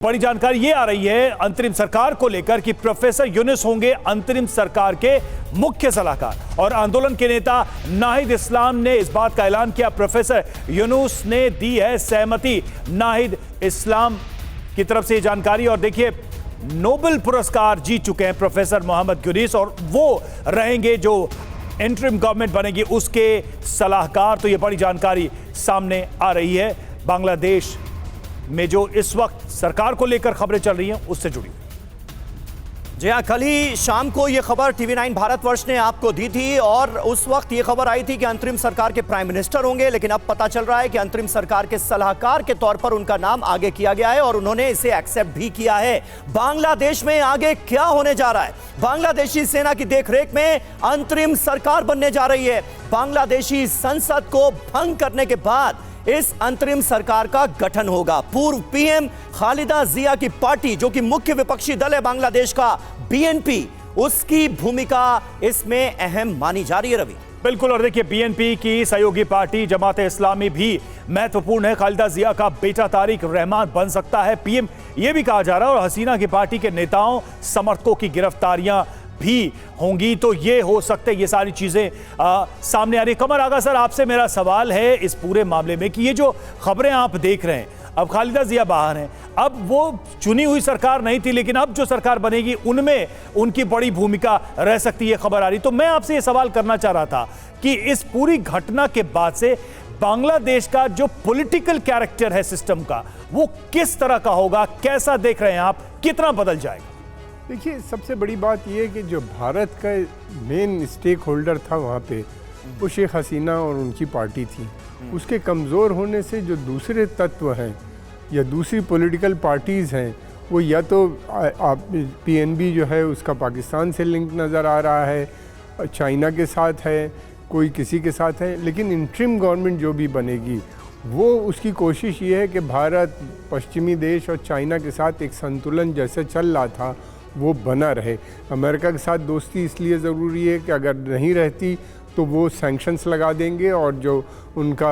बड़ी जानकारी ये आ रही है अंतरिम सरकार को लेकर कि प्रोफेसर यूनुस होंगे अंतरिम सरकार के मुख्य सलाहकार और आंदोलन के नेता नाहिद इस्लाम ने इस बात का ऐलान किया। प्रोफेसर यूनुस ने दी है सहमति। नाहिद इस्लाम की तरफ से ये जानकारी। और देखिए, नोबेल पुरस्कार जीत चुके हैं प्रोफेसर मोहम्मद यूनुस और वो रहेंगे जो इंटरिम गवर्नमेंट बनेगी उसके सलाहकार। तो ये बड़ी जानकारी सामने आ रही है बांग्लादेश में जो इस वक्त सरकार को लेकर खबरें चल रही हैं उससे जुड़ी। जी हाँ, कल ही शाम को यह खबर TV9 भारतवर्ष ने आपको दी थी और उस वक्त यह खबर आई थी कि अंतरिम सरकार के प्राइम मिनिस्टर होंगे, लेकिन अब पता चल रहा है कि अंतरिम सरकार के सलाहकार के तौर पर उनका नाम आगे किया गया है और उन्होंने इसे एक्सेप्ट भी किया है। बांग्लादेश में आगे क्या होने जा रहा है? बांग्लादेशी सेना की देखरेख में अंतरिम सरकार बनने जा रही है। बांग्लादेशी संसद को भंग करने के बाद इस अंतरिम सरकार का गठन होगा। पूर्व पीएम खालिदा जिया की पार्टी, जो कि मुख्य विपक्षी दल है बांग्लादेश का, BNP, उसकी भूमिका इसमें अहम मानी जा रही है। रवि, बिल्कुल। और देखिए, BNP की सहयोगी पार्टी जमात इस्लामी भी महत्वपूर्ण है। खालिदा जिया का बेटा तारिक रहमान बन सकता है पीएम, यह भी कहा जा रहा है। और हसीना की पार्टी के नेताओं समर्थकों की गिरफ्तारियां भी होंगी। तो ये हो सकते, ये सारी चीजें सामने आ रही। कमर आगा सर, आपसे मेरा सवाल है इस पूरे मामले में कि ये जो खबरें आप देख रहे हैं, अब खालिदा जिया बाहर हैं, अब वो चुनी हुई सरकार नहीं थी, लेकिन अब जो सरकार बनेगी उनमें उनकी बड़ी भूमिका रह सकती है, खबर आ रही। तो मैं आपसे ये सवाल करना चाह रहा था कि इस पूरी घटना के बाद से बांग्लादेश का जो पॉलिटिकल कैरेक्टर है सिस्टम का, वो किस तरह का होगा? कैसा देख रहे हैं आप? कितना बदल जाएगा? देखिए, सबसे बड़ी बात यह है कि जो भारत का मेन स्टेक होल्डर था वहाँ पे, वो शेख हसीना और उनकी पार्टी थी। उसके कमज़ोर होने से जो दूसरे तत्व हैं या दूसरी पॉलिटिकल पार्टीज़ हैं, वो या तो PNB जो है उसका पाकिस्तान से लिंक नज़र आ रहा है, चाइना के साथ है, कोई किसी के साथ है। लेकिन इंटरिम गवर्नमेंट जो भी बनेगी, वो उसकी कोशिश ये है कि भारत, पश्चिमी देश और चाइना के साथ एक संतुलन जैसे चल रहा था वो बना रहे। अमेरिका के साथ दोस्ती इसलिए ज़रूरी है कि अगर नहीं रहती तो वो सैंक्शंस लगा देंगे और जो उनका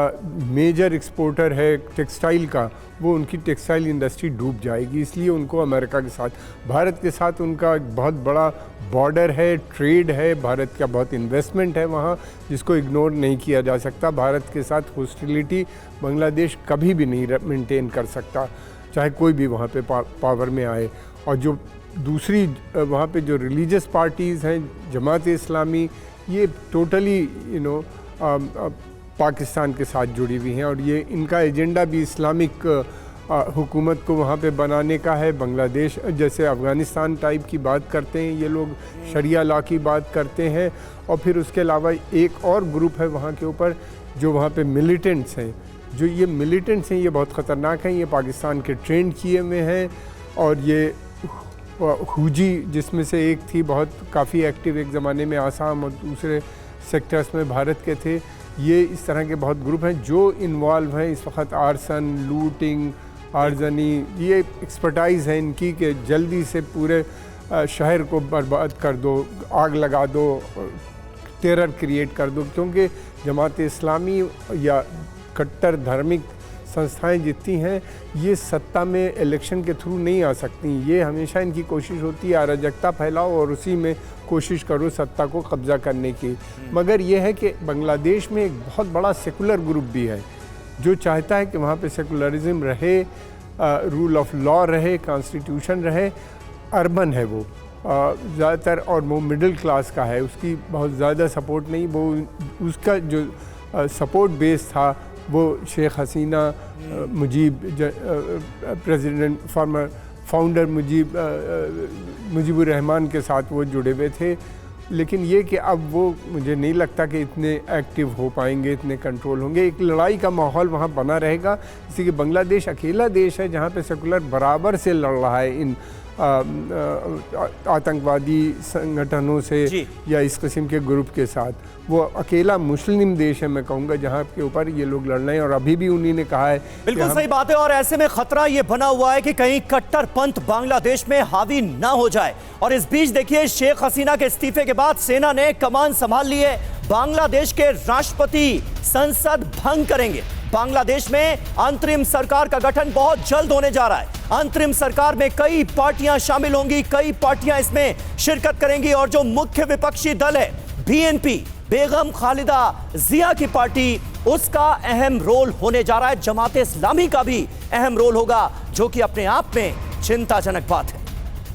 मेजर एक्सपोर्टर है टेक्सटाइल का, वो उनकी टेक्सटाइल इंडस्ट्री डूब जाएगी। इसलिए उनको अमेरिका के साथ, भारत के साथ उनका एक बहुत बड़ा बॉर्डर है, ट्रेड है, भारत का बहुत इन्वेस्टमेंट है वहाँ, जिसको इग्नोर नहीं किया जा सकता। भारत के साथ हॉस्टिलिटी बांग्लादेश कभी भी नहीं मेंटेन कर सकता, चाहे कोई भी वहाँ पे पावर में आए। और जो दूसरी वहाँ पे जो रिलीजियस पार्टीज़ हैं, जमात इस्लामी, ये टोटली पाकिस्तान के साथ जुड़ी हुई हैं और ये इनका एजेंडा भी इस्लामिक हुकूमत को वहाँ पे बनाने का है। बांग्लादेश जैसे अफ़गानिस्तान टाइप की बात करते हैं ये लोग, शरिया लॉ की बात करते हैं। और फिर उसके अलावा एक और ग्रुप है वहाँ के ऊपर जो वहाँ पे मिलिटेंट्स हैं। जो ये मिलिटेंट्स हैं ये बहुत ख़तरनाक हैं, ये पाकिस्तान के ट्रेंड किए हुए हैं। और ये हुजी, जिसमें से एक थी बहुत काफ़ी एक्टिव एक ज़माने में आसाम और दूसरे सेक्टर्स में भारत के थे, ये इस तरह के बहुत ग्रुप हैं जो इन्वॉल्व हैं इस वक्त। आर्सन, लूटिंग, आर्जनी, ये एक्सपर्टाइज़ है इनकी कि जल्दी से पूरे शहर को बर्बाद कर दो, आग लगा दो, टेरर क्रिएट कर दो। क्योंकि जमात इस्लामी या कट्टर धार्मिक संस्थाएं जितनी हैं, ये सत्ता में इलेक्शन के थ्रू नहीं आ सकती। ये हमेशा इनकी कोशिश होती है अराजकता फैलाओ और उसी में कोशिश करो सत्ता को कब्जा करने की। मगर ये है कि बांग्लादेश में एक बहुत बड़ा सेकुलर ग्रुप भी है जो चाहता है कि वहाँ पे सेकुलरिज्म रहे, रूल ऑफ लॉ रहे, कॉन्स्टिट्यूशन रहे। अर्बन है वो ज़्यादातर और वो मिडिल क्लास का है, उसकी बहुत ज़्यादा सपोर्ट नहीं। वो उसका जो सपोर्ट बेस था वो Sheikh Hasina, Mujib president, former founder Mujibur Rahman के साथ वो जुड़े हुए थे। लेकिन ये कि अब वो मुझे नहीं लगता कि इतने एक्टिव हो पाएंगे, इतने कंट्रोल होंगे। एक लड़ाई का माहौल वहाँ बना रहेगा, जैसे कि बांग्लादेश अकेला देश है जहाँ पे सेकुलर बराबर से लड़ रहा है इन आतंकवादी संगठनों से या इस किस्म के ग्रुप के साथ। वो अकेला मुस्लिम देश है मैं कहूँगा जहाँ के ऊपर ये लोग लड़ रहे हैं और अभी भी उन्हीं ने कहा है। बिल्कुल सही बात है। और ऐसे में खतरा ये बना हुआ है कि कहीं कट्टरपंथ बांग्लादेश में हावी ना हो जाए। और इस बीच देखिए, शेख हसीना के इस्तीफे के बाद सेना ने कमान संभाल ली है। बांग्लादेश के राष्ट्रपति संसद भंग करेंगे। बांग्लादेश में अंतरिम सरकार का गठन बहुत जल्द होने जा रहा है। अंतरिम सरकार में कई पार्टियां शामिल होंगी, कई पार्टियां इसमें शिरकत करेंगी और जो मुख्य विपक्षी दल है बीएनपी, बेगम खालिदा जिया की पार्टी, उसका अहम रोल होने जा रहा है। जमात इस्लामी का भी अहम रोल होगा, जो कि अपने आप में चिंताजनक बात है।